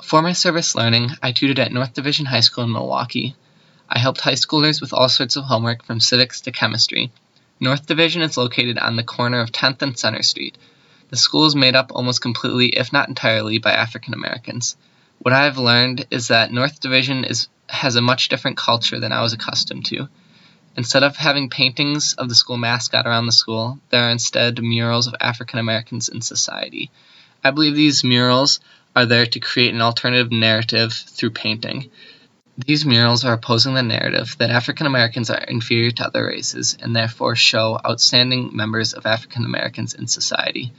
For my service learning, I tutored at North Division High School in Milwaukee. I helped high schoolers with all sorts of homework from civics to chemistry. North Division is located on the corner of 10th and Center Street. The school is made up almost completely, if not entirely, by African Americans. What I have learned is that North Division has a much different culture than I was accustomed to. Instead of having paintings of the school mascot around the school, there are instead murals of African Americans in society. I believe these murals are there to create an alternative narrative through painting. These murals are opposing the narrative that African Americans are inferior to other races and therefore show outstanding members of African Americans in society.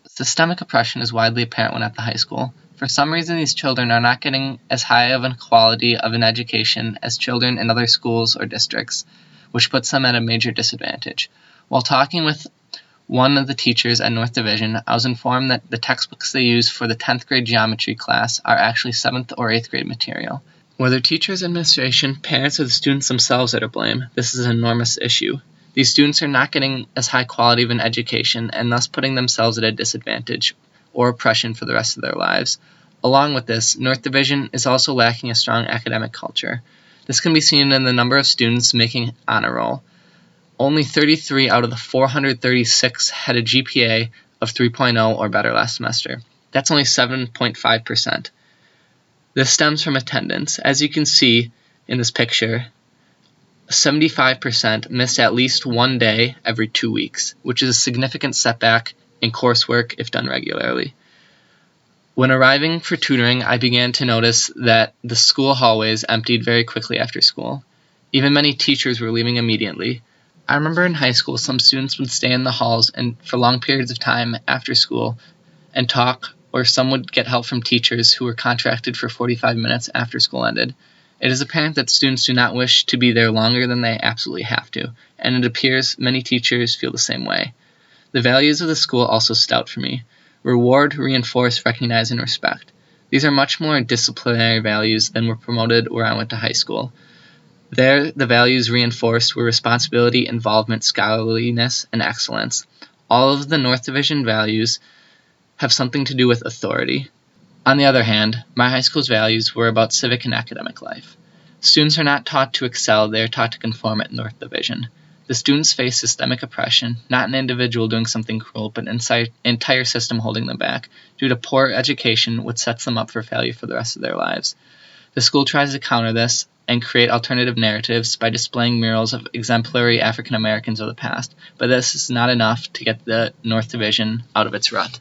Systemic oppression is widely apparent when at the high school. For some reason, these children are not getting as high of a quality of an education as children in other schools or districts, which puts them at a major disadvantage. While talking with one of the teachers at North Division, I was informed that the textbooks they use for the 10th grade geometry class are actually 7th or 8th grade material. Whether teachers, administration, parents, or the students themselves are to blame, this is an enormous issue. These students are not getting as high quality of an education and thus putting themselves at a disadvantage or oppression for the rest of their lives. Along with this, North Division is also lacking a strong academic culture. This can be seen in the number of students making honor roll. Only 33 out of the 436 had a GPA of 3.0 or better last semester. That's only 7.5%. This stems from attendance. As you can see in this picture, 75% missed at least one day every 2 weeks, which is a significant setback in coursework if done regularly. When arriving for tutoring, I began to notice that the school hallways emptied very quickly after school. Even many teachers were leaving immediately. I remember in high school, some students would stay in the halls and for long periods of time after school and talk, or some would get help from teachers who were contracted for 45 minutes after school ended. It is apparent that students do not wish to be there longer than they absolutely have to, and it appears many teachers feel the same way. The values of the school also stout for me. Reward, reinforce, recognize, and respect. These are much more disciplinary values than were promoted where I went to high school. There, the values reinforced were responsibility, involvement, scholarliness, and excellence. All of the North Division values have something to do with authority. On the other hand, my high school's values were about civic and academic life. Students are not taught to excel, they are taught to conform at North Division. The students face systemic oppression, not an individual doing something cruel, but an entire system holding them back, due to poor education, which sets them up for failure for the rest of their lives. The school tries to counter this and create alternative narratives by displaying murals of exemplary African Americans of the past, but this is not enough to get the North Division out of its rut.